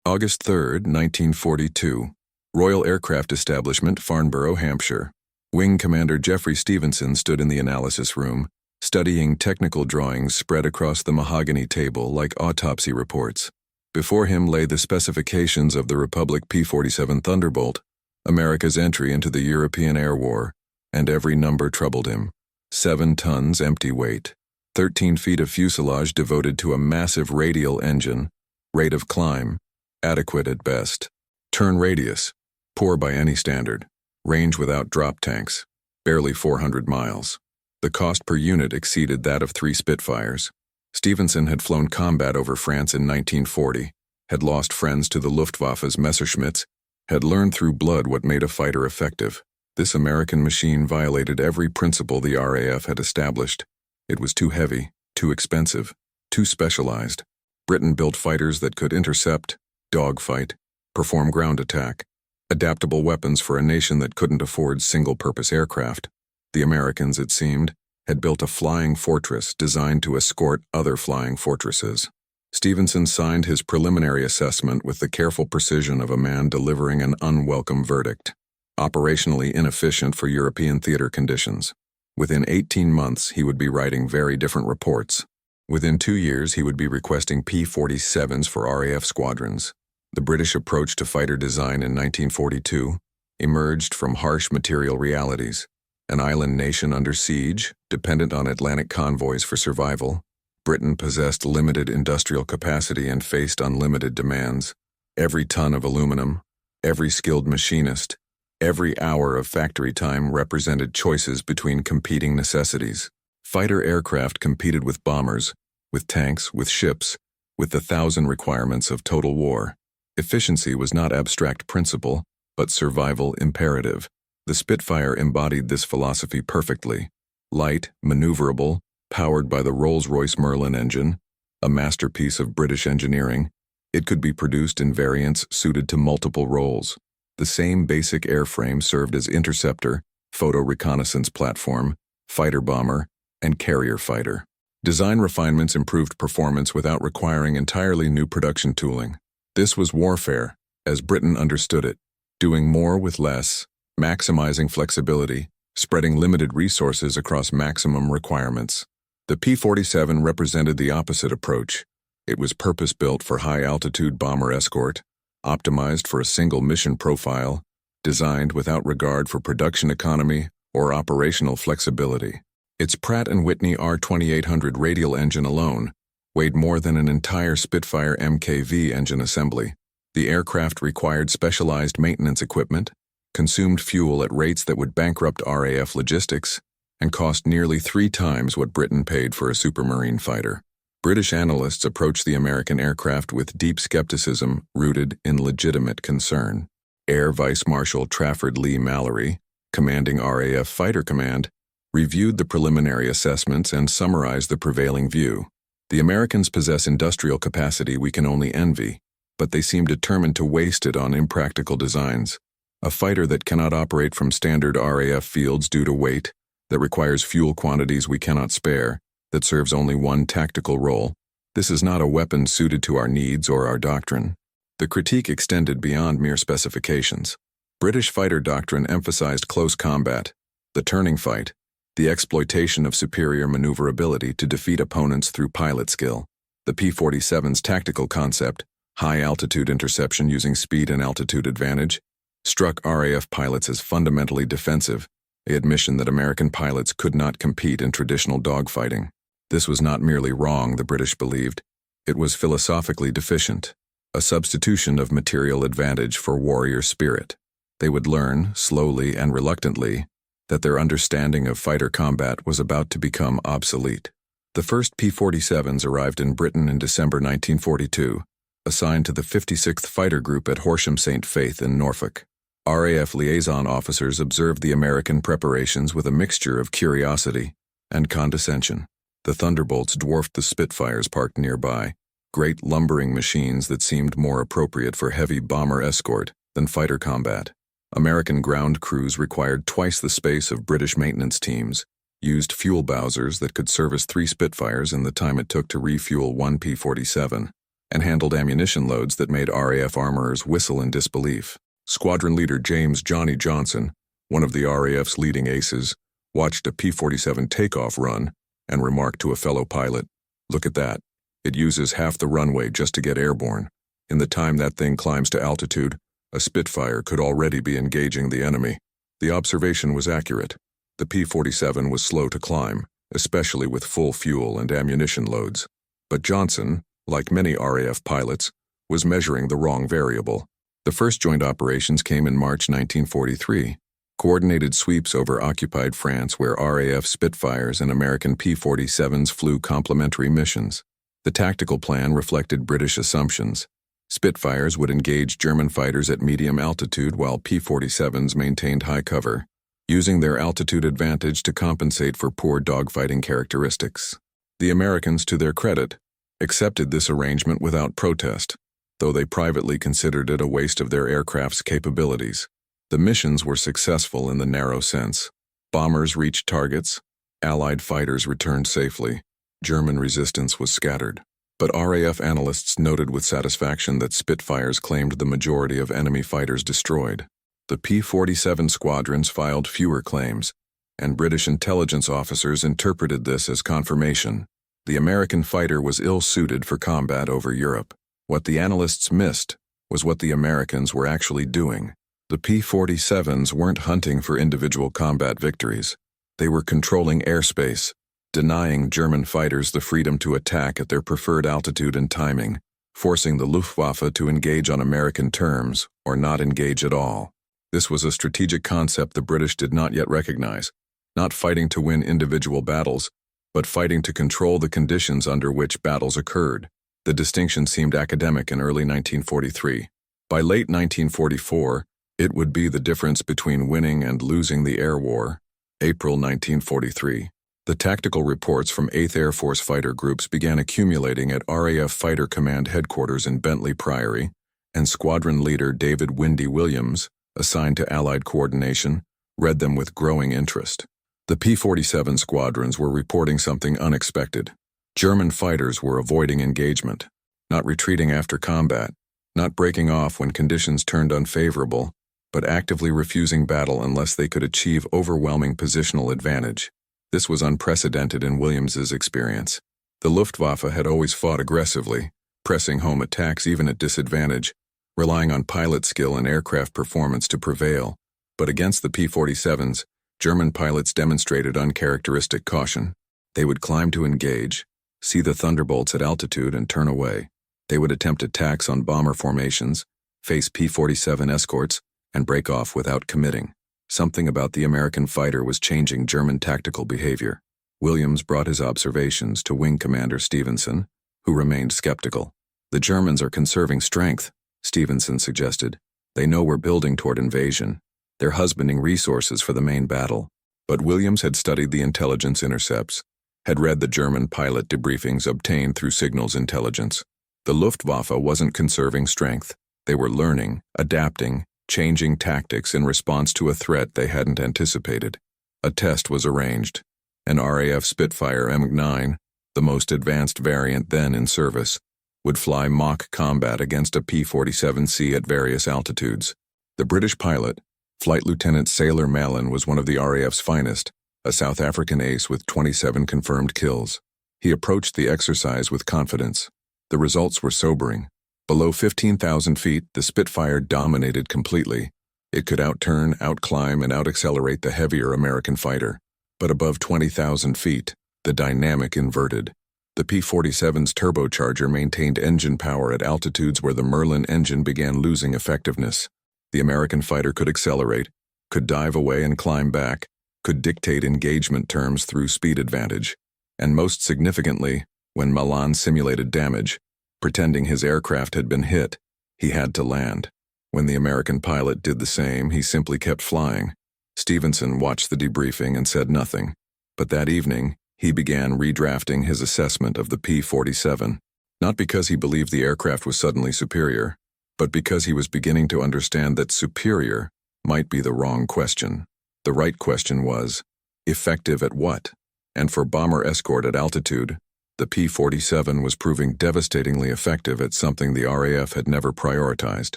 August 3, 1942. Royal Aircraft Establishment, Farnborough, Hampshire. Wing Commander Jeffrey Stevenson stood in the analysis room, studying technical drawings spread across the mahogany table like autopsy reports. Before him lay the specifications of the Republic P-47 Thunderbolt, America's entry into the European Air War, and every number troubled him. 7 tons empty weight, 13 feet of fuselage devoted to a massive radial engine, rate of climb, adequate at best. Turn radius, poor by any standard. Range without drop tanks, barely 400 miles. The cost per unit exceeded that of 3 Spitfires. Stevenson had flown combat over France in 1940, had lost friends to the Luftwaffe's Messerschmitts, had learned through blood what made a fighter effective. This American machine violated every principle the RAF had established. It was too heavy, too expensive, too specialized. Britain built fighters that could intercept, dogfight, perform ground attack, adaptable weapons for a nation that couldn't afford single-purpose aircraft. The Americans, it seemed, had built a flying fortress designed to escort other flying fortresses. Stevenson signed his preliminary assessment with the careful precision of a man delivering an unwelcome verdict. Operationally inefficient for European theater conditions. Within 18 months, he would be writing very different reports. Within 2 years, he would be requesting P-47s for RAF squadrons. The British approach to fighter design in 1942 emerged from harsh material realities. An island nation under siege, dependent on Atlantic convoys for survival, Britain possessed limited industrial capacity and faced unlimited demands. Every ton of aluminum, every skilled machinist, every hour of factory time represented choices between competing necessities. Fighter aircraft competed with bombers, with tanks, with ships, with the 1,000 requirements of total war. Efficiency was not abstract principle, but survival imperative. The Spitfire embodied this philosophy perfectly. Light, maneuverable, powered by the Rolls-Royce Merlin engine, a masterpiece of British engineering, it could be produced in variants suited to multiple roles. The same basic airframe served as interceptor, photo reconnaissance platform, fighter bomber, and carrier fighter. Design refinements improved performance without requiring entirely new production tooling. This was warfare, as Britain understood it, doing more with less, maximizing flexibility, spreading limited resources across maximum requirements. The P-47 represented the opposite approach. It was purpose-built for high-altitude bomber escort, optimized for a single mission profile, designed without regard for production economy or operational flexibility. Its Pratt & Whitney R2800 radial engine alone weighed more than an entire Spitfire MKV engine assembly. The aircraft required specialized maintenance equipment, consumed fuel at rates that would bankrupt RAF logistics, and cost nearly 3 times what Britain paid for a supermarine fighter. British analysts approached the American aircraft with deep skepticism rooted in legitimate concern. Air Vice Marshal Trafford Lee Mallory, commanding RAF Fighter Command, reviewed the preliminary assessments and summarized the prevailing view. The Americans possess industrial capacity we can only envy, but they seem determined to waste it on impractical designs. A fighter that cannot operate from standard RAF fields due to weight, that requires fuel quantities we cannot spare, that serves only one tactical role. This is not a weapon suited to our needs or our doctrine. The critique extended beyond mere specifications. British fighter doctrine emphasized close combat, the turning fight, the exploitation of superior maneuverability to defeat opponents through pilot skill. The P-47's tactical concept, high-altitude interception using speed and altitude advantage, struck RAF pilots as fundamentally defensive, a admission that American pilots could not compete in traditional dogfighting. This was not merely wrong, the British believed. It was philosophically deficient, a substitution of material advantage for warrior spirit. They would learn, slowly and reluctantly, that their understanding of fighter combat was about to become obsolete. The first P-47s arrived in Britain in December 1942, assigned to the 56th Fighter Group at Horsham St. Faith in Norfolk. RAF liaison officers observed the American preparations with a mixture of curiosity and condescension. The Thunderbolts dwarfed the Spitfires parked nearby, great lumbering machines that seemed more appropriate for heavy bomber escort than fighter combat. American ground crews required twice the space of British maintenance teams, used fuel bowsers that could service 3 Spitfires in the time it took to refuel 1 P-47. and handled ammunition loads that made RAF armorers whistle in disbelief. Squadron leader James "Johnny" Johnson, one of the RAF's leading aces, watched a P-47 takeoff run and remarked to a fellow pilot, "Look at that. It uses half the runway just to get airborne. In the time that thing climbs to altitude, a Spitfire could already be engaging the enemy." The observation was accurate. The P-47 was slow to climb, especially with full fuel and ammunition loads. But Johnson, like many RAF pilots, was measuring the wrong variable. The first joint operations came in March 1943, coordinated sweeps over occupied France where RAF Spitfires and American P-47s flew complementary missions. The tactical plan reflected British assumptions. Spitfires would engage German fighters at medium altitude while P-47s maintained high cover, using their altitude advantage to compensate for poor dogfighting characteristics. The Americans, to their credit, accepted this arrangement without protest, though they privately considered it a waste of their aircraft's capabilities. The missions were successful in the narrow sense. Bombers reached targets, Allied fighters returned safely, German resistance was scattered. But RAF analysts noted with satisfaction that Spitfires claimed the majority of enemy fighters destroyed. The P-47 squadrons filed fewer claims, and British intelligence officers interpreted this as confirmation. The American fighter was ill-suited for combat over Europe. What the analysts missed was what the Americans were actually doing. The P-47s weren't hunting for individual combat victories. They were controlling airspace, denying German fighters the freedom to attack at their preferred altitude and timing, forcing the Luftwaffe to engage on American terms or not engage at all. This was a strategic concept the British did not yet recognize, not fighting to win individual battles, but fighting to control the conditions under which battles occurred. The distinction seemed academic in early 1943. By late 1944, it would be the difference between winning and losing the air war. April 1943. The tactical reports from 8th Air Force fighter groups began accumulating at RAF Fighter Command headquarters in Bentley Priory, and squadron leader David "Windy" Williams, assigned to Allied coordination, read them with growing interest. The P-47 squadrons were reporting something unexpected. German fighters were avoiding engagement, not retreating after combat, not breaking off when conditions turned unfavorable, but actively refusing battle unless they could achieve overwhelming positional advantage. This was unprecedented in Williams's experience. The Luftwaffe had always fought aggressively, pressing home attacks even at disadvantage, relying on pilot skill and aircraft performance to prevail. But against the P-47s, German pilots demonstrated uncharacteristic caution. They would climb to engage, see the thunderbolts at altitude and turn away. They would attempt attacks on bomber formations, face P-47 escorts, and break off without committing. Something about the American fighter was changing German tactical behavior. Williams brought his observations to Wing Commander Stevenson, who remained skeptical. "The Germans are conserving strength," Stevenson suggested. "They know we're building toward invasion. They're husbanding resources for the main battle." But Williams had studied the intelligence intercepts, had read the German pilot debriefings obtained through signals intelligence. The Luftwaffe wasn't conserving strength. They were learning, adapting, changing tactics in response to a threat they hadn't anticipated. A test was arranged. An RAF Spitfire M9, the most advanced variant then in service, would fly mock combat against a P-47C at various altitudes. The British pilot, Flight Lieutenant Sailor Malin, was one of the RAF's finest, a South African ace with 27 confirmed kills. He approached the exercise with confidence. The results were sobering. Below 15,000 feet, the Spitfire dominated completely. It could outturn, outclimb, and outaccelerate the heavier American fighter. But above 20,000 feet, the dynamic inverted. The P-47's turbocharger maintained engine power at altitudes where the Merlin engine began losing effectiveness. The American fighter could accelerate, could dive away and climb back, could dictate engagement terms through speed advantage. And most significantly, when Malin simulated damage, pretending his aircraft had been hit, he had to land. When the American pilot did the same, he simply kept flying. Stevenson watched the debriefing and said nothing. But that evening, he began redrafting his assessment of the P-47. Not because he believed the aircraft was suddenly superior, but because he was beginning to understand that superior might be the wrong question. The right question was, effective at what? And for bomber escort at altitude, The P-47 was proving devastatingly effective at something the RAF had never prioritized.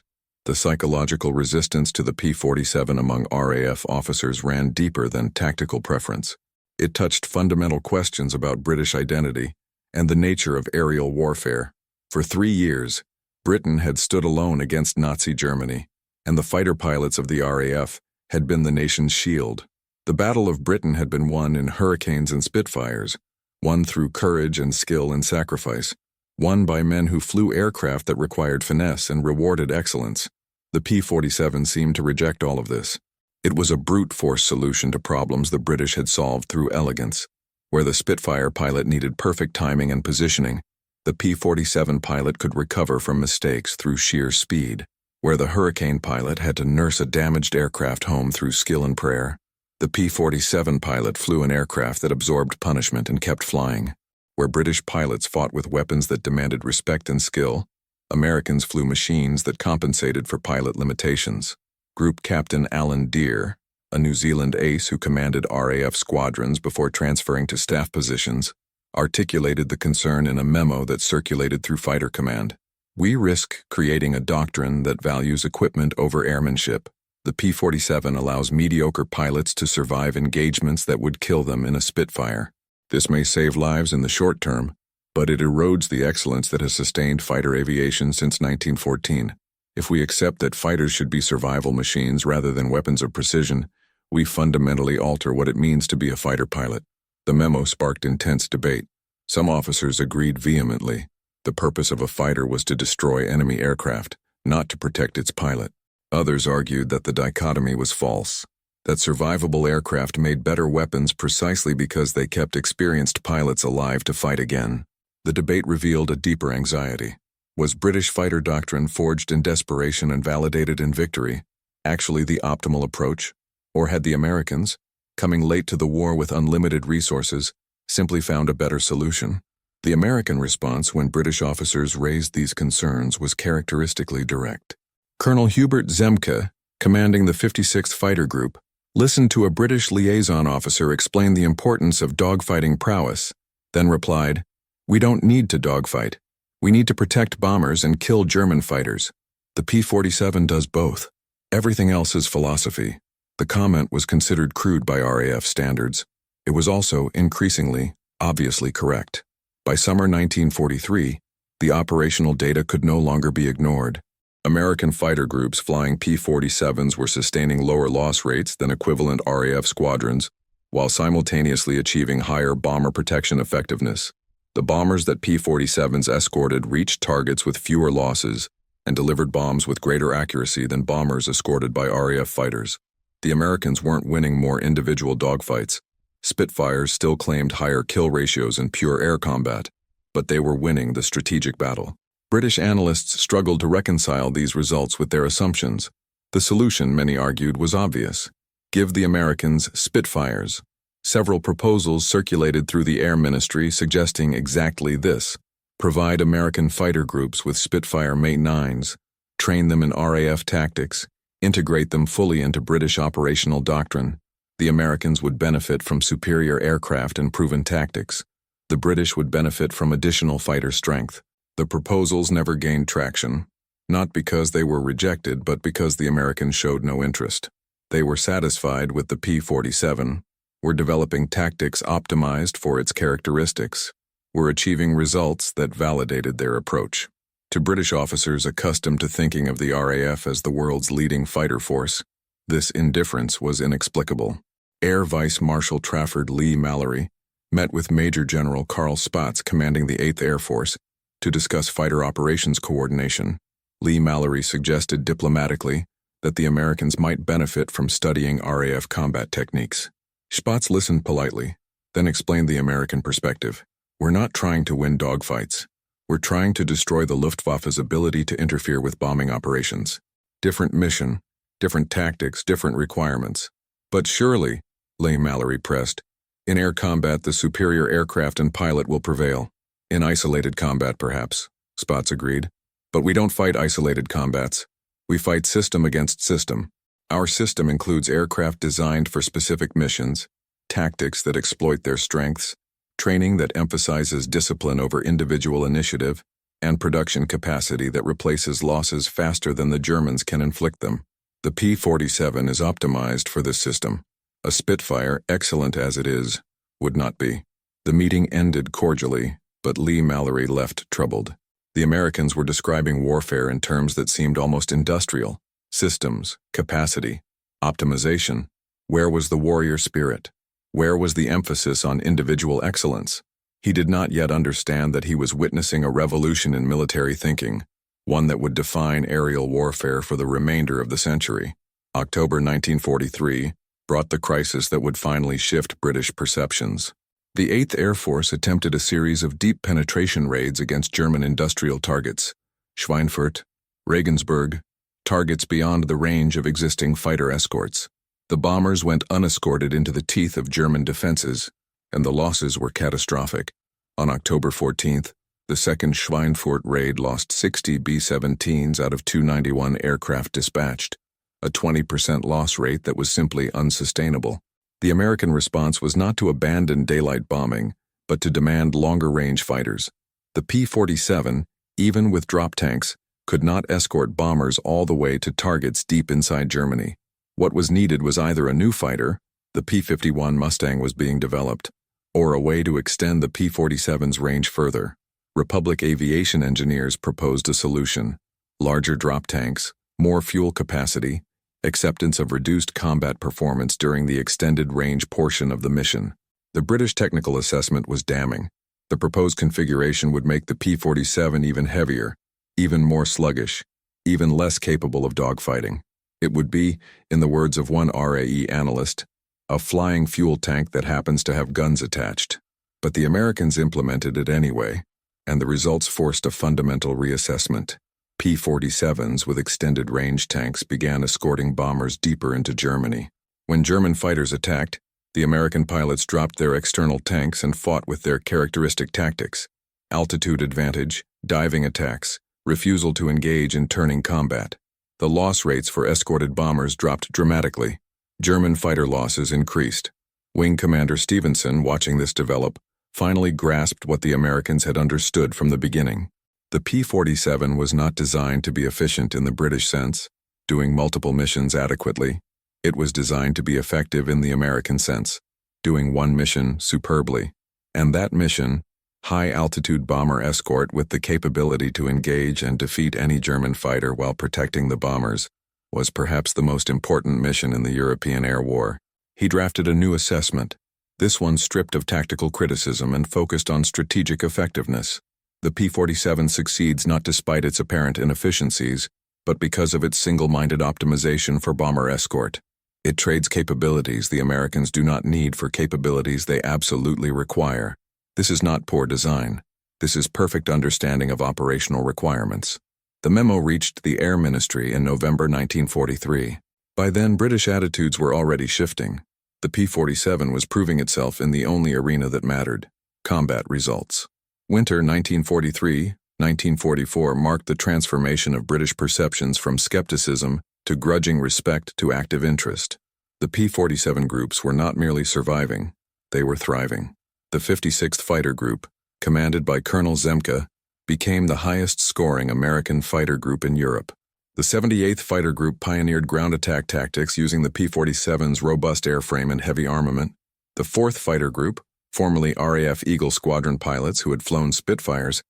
The psychological resistance to the P-47 among RAF officers ran deeper than tactical preference. It touched fundamental questions about British identity and the nature of aerial warfare. For 3 years, Britain had stood alone against Nazi Germany, and the fighter pilots of the RAF had been the nation's shield. The Battle of Britain had been won in Hurricanes and Spitfires, won through courage and skill and sacrifice, won by men who flew aircraft that required finesse and rewarded excellence. The P-47 seemed to reject all of this. It was a brute force solution to problems the British had solved through elegance. Where the Spitfire pilot needed perfect timing and positioning, the P-47 pilot could recover from mistakes through sheer speed. Where the Hurricane pilot had to nurse a damaged aircraft home through skill and prayer, the P-47 pilot flew an aircraft that absorbed punishment and kept flying. Where British pilots fought with weapons that demanded respect and skill, Americans flew machines that compensated for pilot limitations. Group Captain Alan Deere, a New Zealand ace who commanded RAF squadrons before transferring to staff positions, articulated the concern in a memo that circulated through Fighter Command. We risk creating a doctrine that values equipment over airmanship. The P-47 allows mediocre pilots to survive engagements that would kill them in a Spitfire. This may save lives in the short term, but it erodes the excellence that has sustained fighter aviation since 1914. If we accept that fighters should be survival machines rather than weapons of precision, we fundamentally alter what it means to be a fighter pilot. The memo sparked intense debate. Some officers agreed vehemently. The purpose of a fighter was to destroy enemy aircraft, not to protect its pilot. Others argued that the dichotomy was false, that survivable aircraft made better weapons precisely because they kept experienced pilots alive to fight again. The debate revealed a deeper anxiety. Was British fighter doctrine forged in desperation and validated in victory actually the optimal approach? Or had the Americans, coming late to the war with unlimited resources, simply found a better solution? The American response when British officers raised these concerns was characteristically direct. Colonel Hubert Zemke, commanding the 56th Fighter Group, listened to a British liaison officer explain the importance of dogfighting prowess, then replied, "We don't need to dogfight. We need to protect bombers and kill German fighters. The P-47 does both. Everything else is philosophy." The comment was considered crude by RAF standards. It was also, increasingly, obviously correct. By summer 1943, the operational data could no longer be ignored. American fighter groups flying P-47s were sustaining lower loss rates than equivalent RAF squadrons, while simultaneously achieving higher bomber protection effectiveness. The bombers that P-47s escorted reached targets with fewer losses and delivered bombs with greater accuracy than bombers escorted by RAF fighters. The Americans weren't winning more individual dogfights. Spitfires still claimed higher kill ratios in pure air combat, but they were winning the strategic battle. British analysts struggled to reconcile these results with their assumptions. The solution, many argued, was obvious. Give the Americans Spitfires. Several proposals circulated through the Air Ministry suggesting exactly this. Provide American fighter groups with Spitfire Mate 9s, train them in RAF tactics, integrate them fully into British operational doctrine. The Americans would benefit from superior aircraft and proven tactics. The British would benefit from additional fighter strength. The proposals never gained traction, not because they were rejected, but because the Americans showed no interest. They were satisfied with the P-47, were developing tactics optimized for its characteristics, were achieving results that validated their approach. To British officers accustomed to thinking of the RAF as the world's leading fighter force, this indifference was inexplicable. Air Vice Marshal Trafford Lee Mallory met with Major General Carl Spaatz commanding the 8th Air Force to discuss fighter operations coordination. Lee Mallory suggested diplomatically that the Americans might benefit from studying RAF combat techniques. Spaatz listened politely, then explained the American perspective. We're not trying to win dogfights. We're trying to destroy the Luftwaffe's ability to interfere with bombing operations. Different mission, different tactics, different requirements. But surely, Lee Mallory pressed, in air combat the superior aircraft and pilot will prevail. In isolated combat, perhaps, Spaatz agreed. But we don't fight isolated combats. We fight system against system. Our system includes aircraft designed for specific missions, tactics that exploit their strengths, training that emphasizes discipline over individual initiative, and production capacity that replaces losses faster than the Germans can inflict them. The P-47 is optimized for this system. A Spitfire, excellent as it is, would not be. The meeting ended cordially, but Lee Mallory left troubled. The Americans were describing warfare in terms that seemed almost industrial. Systems, capacity, optimization. Where was the warrior spirit? Where was the emphasis on individual excellence? He did not yet understand that he was witnessing a revolution in military thinking, one that would define aerial warfare for the remainder of the century. October 1943 brought the crisis that would finally shift British perceptions. The 8th Air Force attempted a series of deep penetration raids against German industrial targets, Schweinfurt, Regensburg, targets beyond the range of existing fighter escorts. The bombers went unescorted into the teeth of German defenses, and the losses were catastrophic. On October 14th, the 2nd Schweinfurt raid lost 60 B-17s out of 291 aircraft dispatched, a 20% loss rate that was simply unsustainable. The American response was not to abandon daylight bombing, but to demand longer-range fighters. The P-47, even with drop tanks, could not escort bombers all the way to targets deep inside Germany. What was needed was either a new fighter, the P-51 Mustang was being developed, or a way to extend the P-47's range further. Republic aviation engineers proposed a solution: larger drop tanks, more fuel capacity, acceptance of reduced combat performance during the extended range portion of the mission. The British technical assessment was damning. The proposed configuration would make the P-47 even heavier, even more sluggish, even less capable of dogfighting. It would be, in the words of one RAE analyst, a flying fuel tank that happens to have guns attached. But the Americans implemented it anyway, and the results forced a fundamental reassessment. P-47s with extended range tanks began escorting bombers deeper into Germany. When German fighters attacked, the American pilots dropped their external tanks and fought with their characteristic tactics: altitude advantage, diving attacks, refusal to engage in turning combat. The loss rates for escorted bombers dropped dramatically. German fighter losses increased. Wing Commander Stevenson, watching this develop, finally grasped what the Americans had understood from the beginning. The P-47 was not designed to be efficient in the British sense, doing multiple missions adequately. It was designed to be effective in the American sense, doing one mission superbly. And that mission, high-altitude bomber escort with the capability to engage and defeat any German fighter while protecting the bombers, was perhaps the most important mission in the European air war. He drafted a new assessment, this one stripped of tactical criticism and focused on strategic effectiveness. The P-47 succeeds not despite its apparent inefficiencies, but because of its single-minded optimization for bomber escort. It trades capabilities the Americans do not need for capabilities they absolutely require. This is not poor design. This is perfect understanding of operational requirements. The memo reached the Air Ministry in November 1943. By then, British attitudes were already shifting. The P-47 was proving itself in the only arena that mattered: combat results. Winter 1943-1944 marked the transformation of British perceptions from skepticism to grudging respect to active interest. The P-47 groups were not merely surviving, they were thriving. The 56th Fighter Group, commanded by Colonel Zemke, became the highest-scoring American fighter group in Europe. The 78th Fighter Group pioneered ground attack tactics using the P-47's robust airframe and heavy armament. The 4th Fighter Group, formerly RAF Eagle Squadron pilots who had flown Spitfires,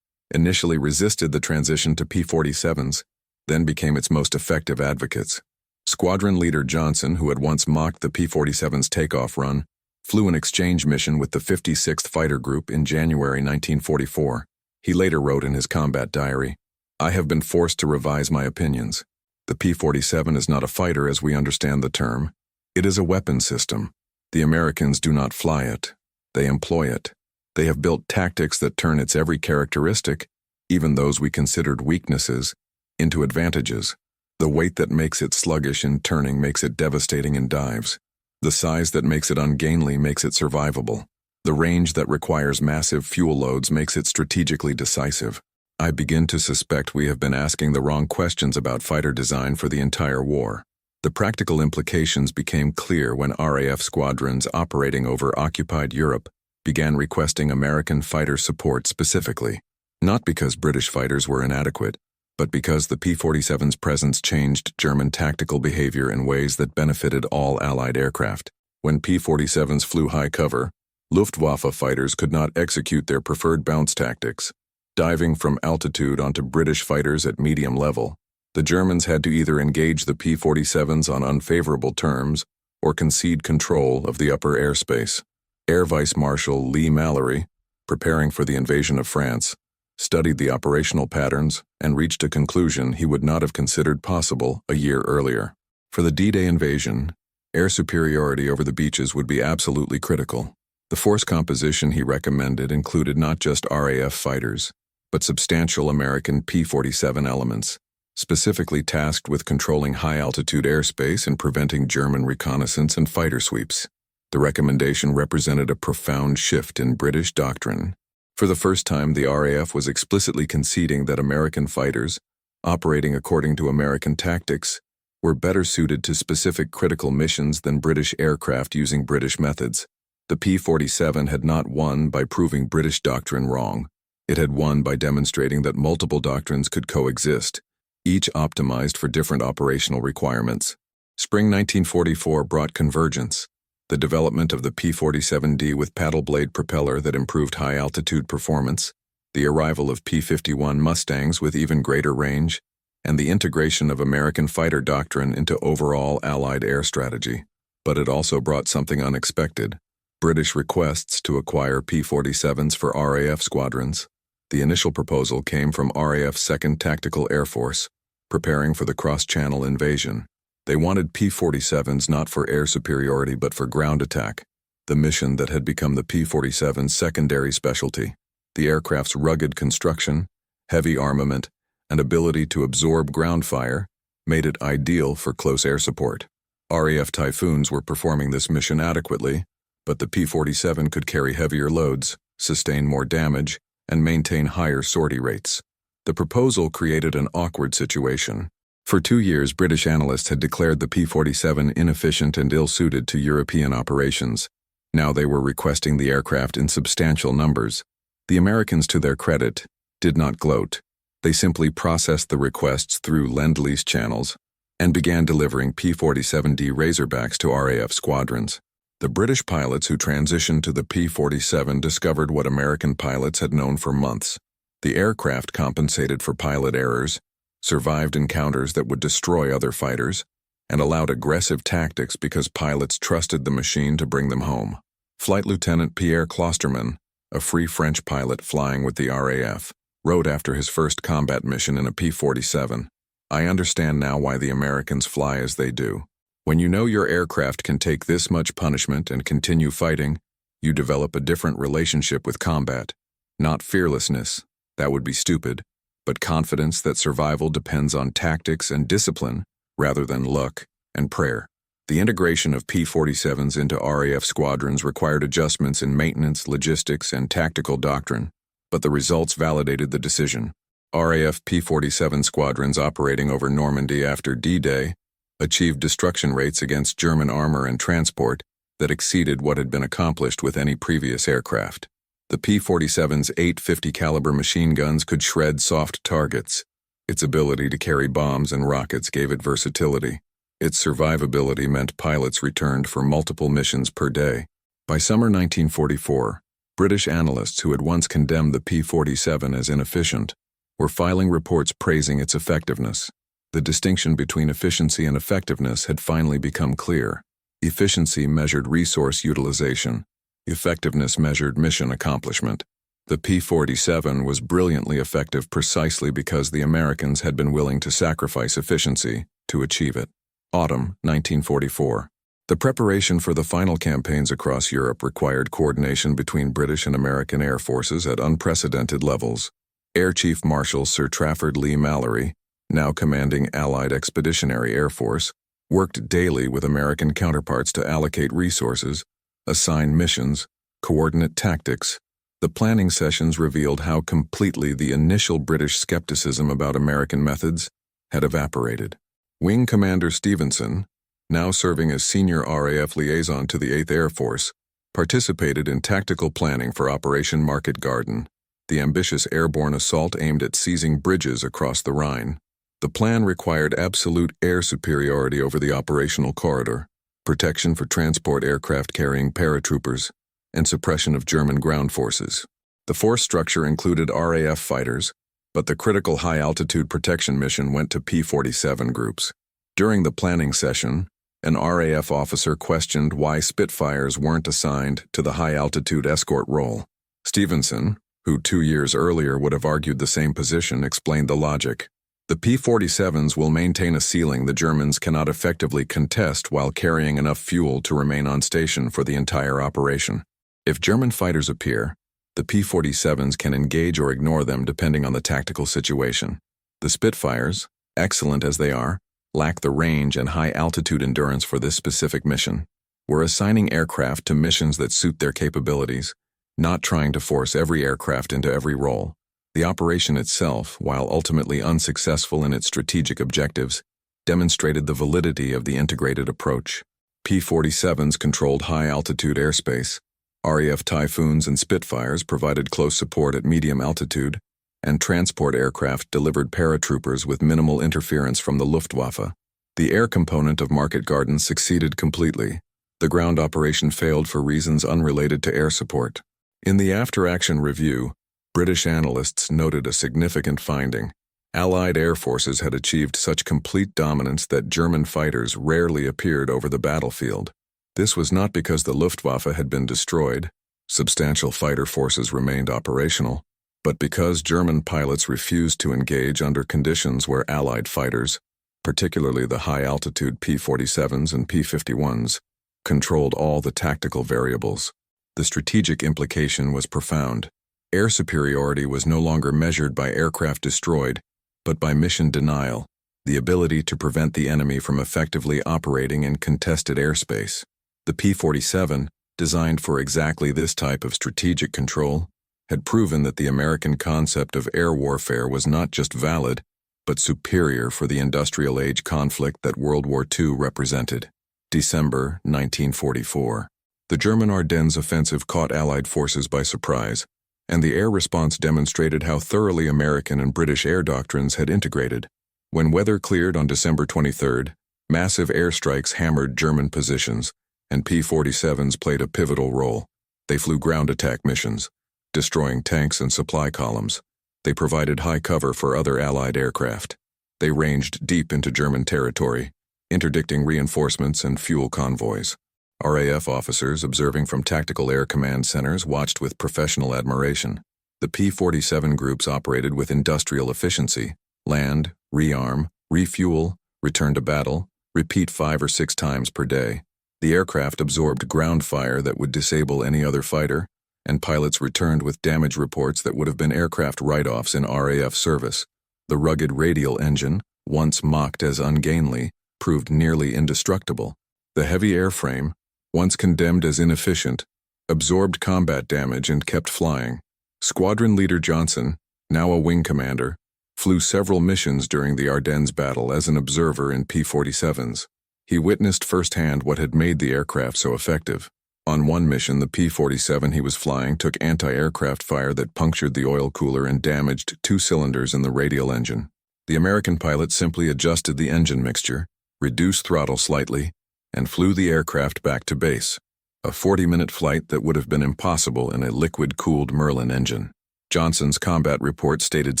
initially resisted the transition to P-47s, then became its most effective advocates. Squadron leader Johnson, who had once mocked the P-47's takeoff run, flew an exchange mission with the 56th Fighter Group in January 1944. He later wrote in his combat diary, "I have been forced to revise my opinions. The P-47 is not a fighter as we understand the term. It is a weapon system. The Americans do not fly it. They employ it. They have built tactics that turn its every characteristic, even those we considered weaknesses, into advantages. The weight that makes it sluggish in turning makes it devastating in dives. The size that makes it ungainly makes it survivable. The range that requires massive fuel loads makes it strategically decisive. I begin to suspect we have been asking the wrong questions about fighter design for the entire war." The practical implications became clear when RAF squadrons operating over occupied Europe began requesting American fighter support specifically, not because British fighters were inadequate, but because the P-47's presence changed German tactical behavior in ways that benefited all Allied aircraft. When P-47s flew high cover, Luftwaffe fighters could not execute their preferred bounce tactics, diving from altitude onto British fighters at medium level. The Germans had to either engage the P-47s on unfavorable terms or concede control of the upper airspace. Air Vice Marshal Lee Mallory, preparing for the invasion of France, studied the operational patterns and reached a conclusion he would not have considered possible a year earlier. For the D-Day invasion, air superiority over the beaches would be absolutely critical. The force composition he recommended included not just RAF fighters, but substantial American P-47 elements, specifically tasked with controlling high-altitude airspace and preventing German reconnaissance and fighter sweeps. The recommendation represented a profound shift in British doctrine. For the first time, the RAF was explicitly conceding that American fighters, operating according to American tactics, were better suited to specific critical missions than British aircraft using British methods. The P-47 had not won by proving British doctrine wrong. It had won by demonstrating that multiple doctrines could coexist, each optimized for different operational requirements. Spring 1944 brought convergence. The development of the P-47D with paddle blade propeller that improved high-altitude performance, the arrival of P-51 Mustangs with even greater range, and the integration of American fighter doctrine into overall Allied air strategy. But it also brought something unexpected: British requests to acquire P-47s for RAF squadrons. The initial proposal came from RAF's 2nd Tactical Air Force, preparing for the cross-channel invasion. They wanted P-47s not for air superiority but for ground attack, the mission that had become the P-47's secondary specialty. The aircraft's rugged construction, heavy armament, and ability to absorb ground fire made it ideal for close air support. RAF Typhoons were performing this mission adequately, but the P-47 could carry heavier loads, sustain more damage, and maintain higher sortie rates. The proposal created an awkward situation. For 2 years, British analysts had declared the P-47 inefficient and ill-suited to European operations. Now they were requesting the aircraft in substantial numbers. The Americans, to their credit, did not gloat. They simply processed the requests through Lend-Lease channels and began delivering P-47D Razorbacks to RAF squadrons. The British pilots who transitioned to the P-47 discovered what American pilots had known for months. The aircraft compensated for pilot errors, survived encounters that would destroy other fighters, and allowed aggressive tactics because pilots trusted the machine to bring them home. Flight Lieutenant Pierre Closterman, a free French pilot flying with the RAF, wrote after his first combat mission in a P-47, "I understand now why the Americans fly as they do. When you know your aircraft can take this much punishment and continue fighting, you develop a different relationship with combat. Not fearlessness, that would be stupid, but confidence that survival depends on tactics and discipline rather than luck and prayer." The integration of P-47s into RAF squadrons required adjustments in maintenance, logistics, and tactical doctrine, but the results validated the decision. RAF P-47 squadrons operating over Normandy after D-Day achieved destruction rates against German armor and transport that exceeded what had been accomplished with any previous aircraft. The P-47's 850 caliber machine guns could shred soft targets. Its ability to carry bombs and rockets gave it versatility. Its survivability meant pilots returned for multiple missions per day. By summer 1944, British analysts who had once condemned the P-47 as inefficient were filing reports praising its effectiveness. The distinction between efficiency and effectiveness had finally become clear. Efficiency measured resource utilization. Effectiveness measured mission accomplishment. The P-47 was brilliantly effective precisely because the Americans had been willing to sacrifice efficiency to achieve it. Autumn 1944. The preparation for the final campaigns across Europe required coordination between British and American air forces at unprecedented levels. Air Chief Marshal Sir Trafford Lee Mallory, now commanding Allied Expeditionary Air Force, worked daily with American counterparts to allocate resources, assign missions, coordinate tactics. The planning sessions revealed how completely the initial British skepticism about American methods had evaporated. Wing Commander Stevenson, now serving as senior RAF liaison to the 8th Air Force, participated in tactical planning for Operation Market Garden, the ambitious airborne assault aimed at seizing bridges across the Rhine. The plan required absolute air superiority over the operational corridor, protection for transport aircraft carrying paratroopers, and suppression of German ground forces. The force structure included RAF fighters, but the critical high-altitude protection mission went to P-47 groups. During the planning session, an RAF officer questioned why Spitfires weren't assigned to the high-altitude escort role. Stevenson, who 2 years earlier would have argued the same position, explained the logic. The P-47s will maintain a ceiling the Germans cannot effectively contest while carrying enough fuel to remain on station for the entire operation. If German fighters appear, the P-47s can engage or ignore them depending on the tactical situation. The Spitfires, excellent as they are, lack the range and high-altitude endurance for this specific mission. We're assigning aircraft to missions that suit their capabilities, not trying to force every aircraft into every role. The operation itself, while ultimately unsuccessful in its strategic objectives, demonstrated the validity of the integrated approach. P-47s controlled high-altitude airspace. RAF Typhoons and Spitfires provided close support at medium altitude, and transport aircraft delivered paratroopers with minimal interference from the Luftwaffe. The air component of Market Garden succeeded completely. The ground operation failed for reasons unrelated to air support. In the after-action review, British analysts noted a significant finding. Allied air forces had achieved such complete dominance that German fighters rarely appeared over the battlefield. This was not because the Luftwaffe had been destroyed, substantial fighter forces remained operational, but because German pilots refused to engage under conditions where Allied fighters, particularly the high-altitude P-47s and P-51s, controlled all the tactical variables. The strategic implication was profound. Air superiority was no longer measured by aircraft destroyed, but by mission denial, the ability to prevent the enemy from effectively operating in contested airspace. The P-47, designed for exactly this type of strategic control, had proven that the American concept of air warfare was not just valid, but superior for the industrial age conflict that World War II represented. December 1944. The German Ardennes offensive caught Allied forces by surprise, and the air response demonstrated how thoroughly American and British air doctrines had integrated. When weather cleared on December 23, massive airstrikes hammered German positions, and P-47s played a pivotal role. They flew ground attack missions, destroying tanks and supply columns. They provided high cover for other Allied aircraft. They ranged deep into German territory, interdicting reinforcements and fuel convoys. RAF officers observing from tactical air command centers watched with professional admiration. The P-47 groups operated with industrial efficiency: land, rearm, refuel, return to battle, repeat 5 or 6 times per day. The aircraft absorbed ground fire that would disable any other fighter, and pilots returned with damage reports that would have been aircraft write-offs in RAF service. The rugged radial engine, once mocked as ungainly, proved nearly indestructible. The heavy airframe, once condemned as inefficient, absorbed combat damage and kept flying. Squadron Leader Johnson, now a wing commander, flew several missions during the Ardennes battle as an observer in P-47s. He witnessed firsthand what had made the aircraft so effective. On one mission, the P-47 he was flying took anti-aircraft fire that punctured the oil cooler and damaged 2 cylinders in the radial engine. The American pilot simply adjusted the engine mixture, reduced throttle slightly, and flew the aircraft back to base. A 40-minute flight that would have been impossible in a liquid-cooled Merlin engine. Johnson's combat report stated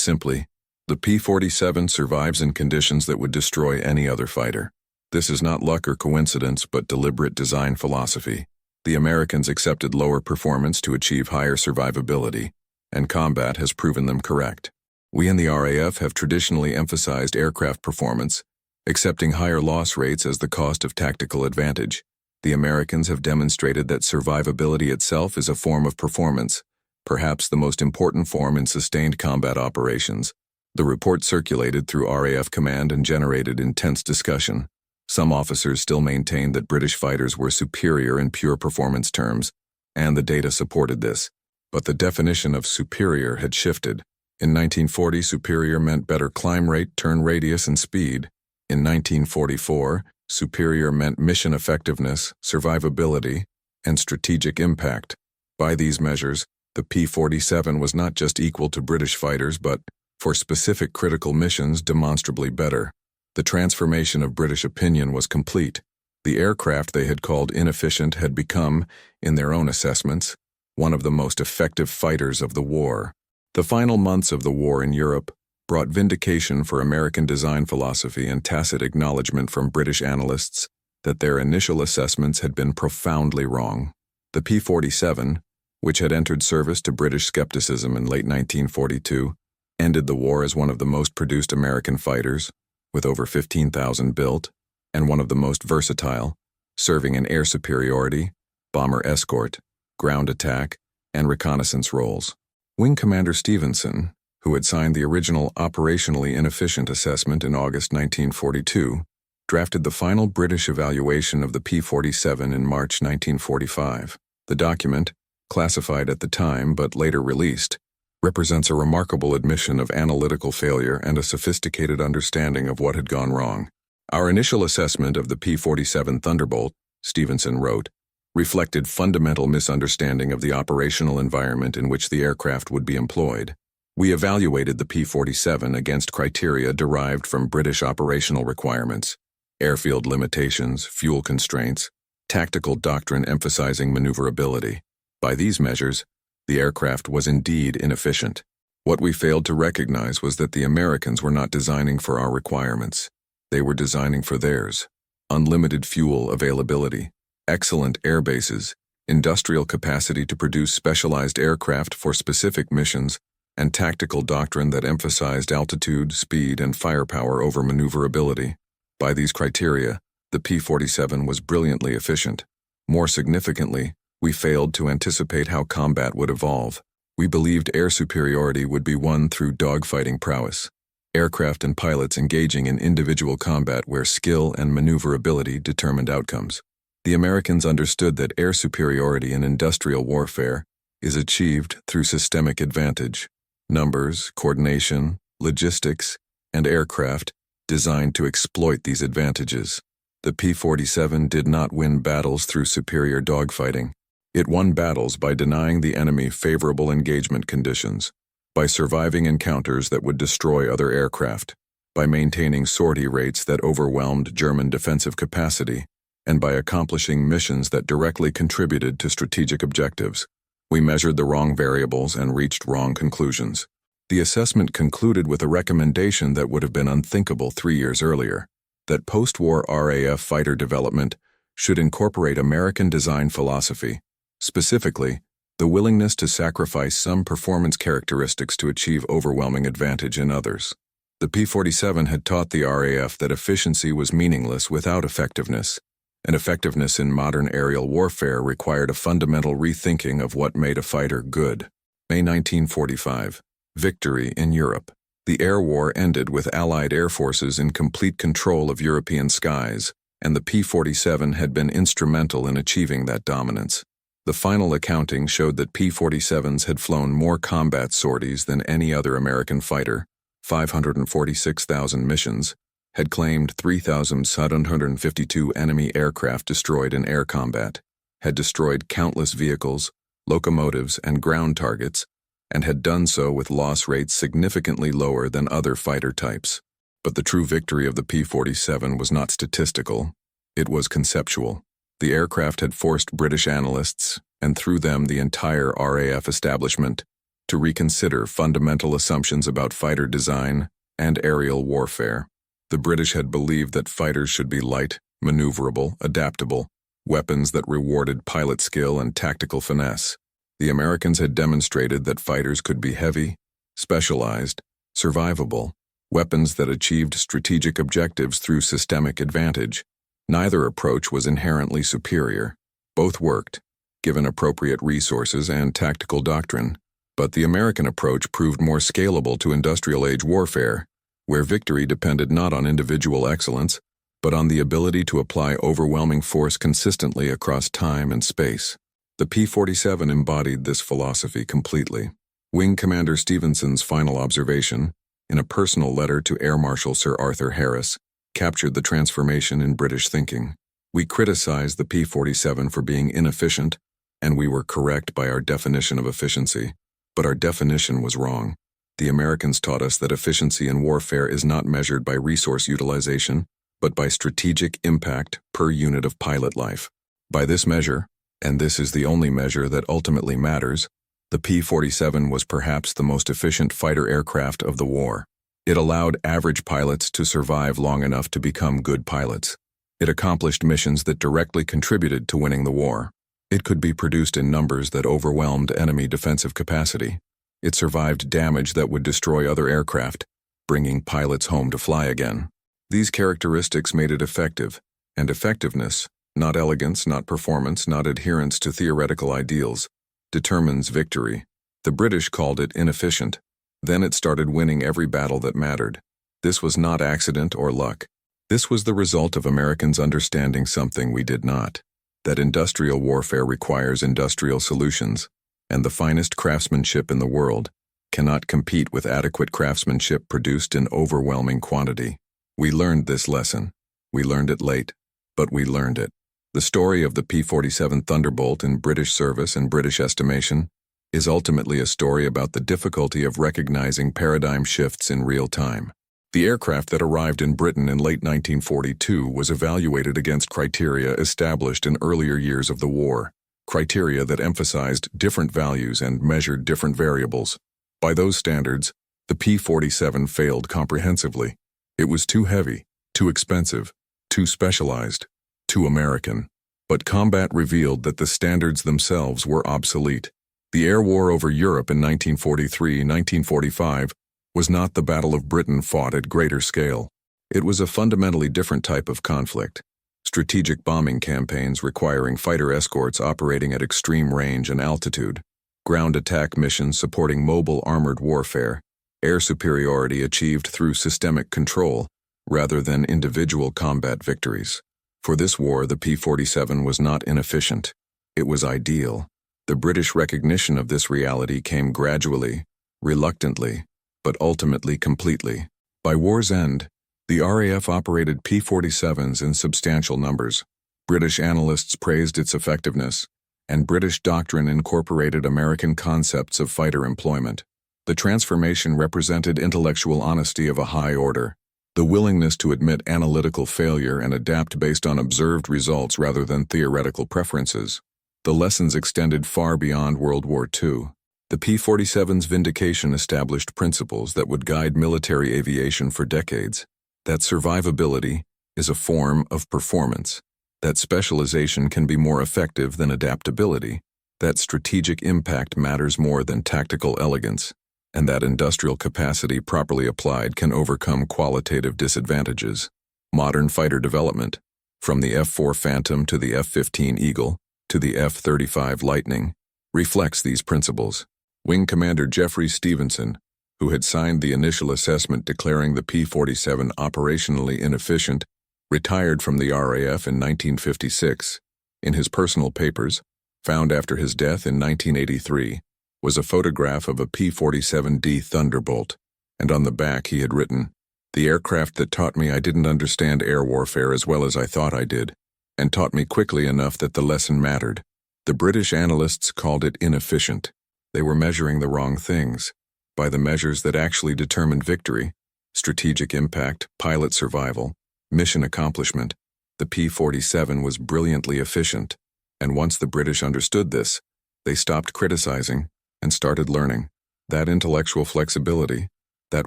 simply, "The P-47 survives in conditions that would destroy any other fighter." This is not luck or coincidence, but deliberate design philosophy. The Americans accepted lower performance to achieve higher survivability, and combat has proven them correct. We in the RAF have traditionally emphasized aircraft performance, accepting higher loss rates as the cost of tactical advantage. The Americans have demonstrated that survivability itself is a form of performance, perhaps the most important form in sustained combat operations. The report circulated through RAF command and generated intense discussion. Some officers still maintained that British fighters were superior in pure performance terms, and the data supported this. But the definition of superior had shifted. In 1940, superior meant better climb rate, turn radius, and speed. In 1944, superior meant mission effectiveness, survivability, and strategic impact. By these measures, the P-47 was not just equal to British fighters but, for specific critical missions, demonstrably better. The transformation of British opinion was complete. The aircraft they had called inefficient had become, in their own assessments, one of the most effective fighters of the war. The final months of the war in Europe brought vindication for American design philosophy and tacit acknowledgement from British analysts that their initial assessments had been profoundly wrong. The P-47, which had entered service to British skepticism in late 1942, ended the war as one of the most produced American fighters, with over 15,000 built, and one of the most versatile, serving in air superiority, bomber escort, ground attack, and reconnaissance roles. Wing Commander Stevenson, who had signed the original operationally inefficient assessment in August 1942, drafted the final British evaluation of the P-47 in March 1945. The document, classified at the time but later released, represents a remarkable admission of analytical failure and a sophisticated understanding of what had gone wrong. Our initial assessment of the P-47 Thunderbolt, Stevenson wrote, reflected fundamental misunderstanding of the operational environment in which the aircraft would be employed. We evaluated the P-47 against criteria derived from British operational requirements, airfield limitations, fuel constraints, tactical doctrine emphasizing maneuverability. By these measures, the aircraft was indeed inefficient. What we failed to recognize was that the Americans were not designing for our requirements. They were designing for theirs. Unlimited fuel availability, excellent air bases, industrial capacity to produce specialized aircraft for specific missions, and tactical doctrine that emphasized altitude, speed, and firepower over maneuverability. By these criteria, the P-47 was brilliantly efficient. More significantly, we failed to anticipate how combat would evolve. We believed air superiority would be won through dogfighting prowess, aircraft and pilots engaging in individual combat where skill and maneuverability determined outcomes. The Americans understood that air superiority in industrial warfare is achieved through systemic advantage, numbers, coordination, logistics, and aircraft designed to exploit these advantages. The P-47 did not win battles through superior dogfighting. It won battles by denying the enemy favorable engagement conditions, by surviving encounters that would destroy other aircraft, by maintaining sortie rates that overwhelmed German defensive capacity, and by accomplishing missions that directly contributed to strategic objectives. We measured the wrong variables and reached wrong conclusions. The assessment concluded with a recommendation that would have been unthinkable 3 years earlier, that post-war RAF fighter development should incorporate American design philosophy, specifically, the willingness to sacrifice some performance characteristics to achieve overwhelming advantage in others. The P-47 had taught the RAF that efficiency was meaningless without effectiveness, and effectiveness in modern aerial warfare required a fundamental rethinking of what made a fighter good. May 1945. Victory in Europe. The air war ended with Allied air forces in complete control of European skies, and the P-47 had been instrumental in achieving that dominance. The final accounting showed that P-47s had flown more combat sorties than any other American fighter, 546,000 missions, had claimed 3,752 enemy aircraft destroyed in air combat, had destroyed countless vehicles, locomotives, and ground targets, and had done so with loss rates significantly lower than other fighter types. But the true victory of the P-47 was not statistical, it was conceptual. The aircraft had forced British analysts, and through them the entire RAF establishment, to reconsider fundamental assumptions about fighter design and aerial warfare. The British had believed that fighters should be light, maneuverable, adaptable, weapons that rewarded pilot skill and tactical finesse. The Americans had demonstrated that fighters could be heavy, specialized, survivable, weapons that achieved strategic objectives through systemic advantage. Neither approach was inherently superior. Both worked, given appropriate resources and tactical doctrine. But the American approach proved more scalable to industrial-age warfare, where victory depended not on individual excellence, but on the ability to apply overwhelming force consistently across time and space. The P-47 embodied this philosophy completely. Wing Commander Stevenson's final observation, in a personal letter to Air Marshal Sir Arthur Harris, captured the transformation in British thinking. We criticized the P-47 for being inefficient, and we were correct by our definition of efficiency. But our definition was wrong. The Americans taught us that efficiency in warfare is not measured by resource utilization, but by strategic impact per unit of pilot life. By this measure, and this is the only measure that ultimately matters, the P-47 was perhaps the most efficient fighter aircraft of the war. It allowed average pilots to survive long enough to become good pilots. It accomplished missions that directly contributed to winning the war. It could be produced in numbers that overwhelmed enemy defensive capacity. It survived damage that would destroy other aircraft, bringing pilots home to fly again. These characteristics made it effective, and effectiveness, not elegance, not performance, not adherence to theoretical ideals, determines victory. The British called it inefficient. Then it started winning every battle that mattered. This was not accident or luck. This was the result of Americans understanding something we did not, that industrial warfare requires industrial solutions, and the finest craftsmanship in the world cannot compete with adequate craftsmanship produced in overwhelming quantity. We learned this lesson. We learned it late, but we learned it. The story of the P-47 Thunderbolt in British service and British estimation is ultimately a story about the difficulty of recognizing paradigm shifts in real time. The aircraft that arrived in Britain in late 1942 was evaluated against criteria established in earlier years of the war, criteria that emphasized different values and measured different variables. By those standards, the P-47 failed comprehensively. It was too heavy, too expensive, too specialized, too American. But combat revealed that the standards themselves were obsolete. The air war over Europe in 1943-1945 was not the Battle of Britain fought at greater scale. It was a fundamentally different type of conflict. Strategic bombing campaigns requiring fighter escorts operating at extreme range and altitude, ground attack missions supporting mobile armored warfare, air superiority achieved through systemic control rather than individual combat victories. For this war, the P-47 was not inefficient. It was ideal. The British recognition of this reality came gradually, reluctantly, but ultimately completely. By war's end, the RAF operated P-47s in substantial numbers. British analysts praised its effectiveness, and British doctrine incorporated American concepts of fighter employment. The transformation represented intellectual honesty of a high order, the willingness to admit analytical failure and adapt based on observed results rather than theoretical preferences. The lessons extended far beyond World War II. The P-47's vindication established principles that would guide military aviation for decades. That survivability is a form of performance. That specialization can be more effective than adaptability. That strategic impact matters more than tactical elegance. And that industrial capacity properly applied can overcome qualitative disadvantages. Modern fighter development, from the F-4 Phantom to the F-15 Eagle to the F-35 Lightning, reflects these principles. Wing Commander Jeffrey Stevenson, who had signed the initial assessment declaring the P-47 operationally inefficient, retired from the RAF in 1956. In his personal papers, found after his death in 1983, was a photograph of a P-47D Thunderbolt, and on the back he had written, "The aircraft that taught me I didn't understand air warfare as well as I thought I did, and taught me quickly enough that the lesson mattered." The British analysts called it inefficient. They were measuring the wrong things. By the measures that actually determined victory, strategic impact, pilot survival, mission accomplishment, the P-47 was brilliantly efficient. And once the British understood this, they stopped criticizing and started learning. That intellectual flexibility, that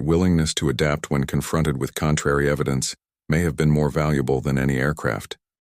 willingness to adapt when confronted with contrary evidence, may have been more valuable than any aircraft.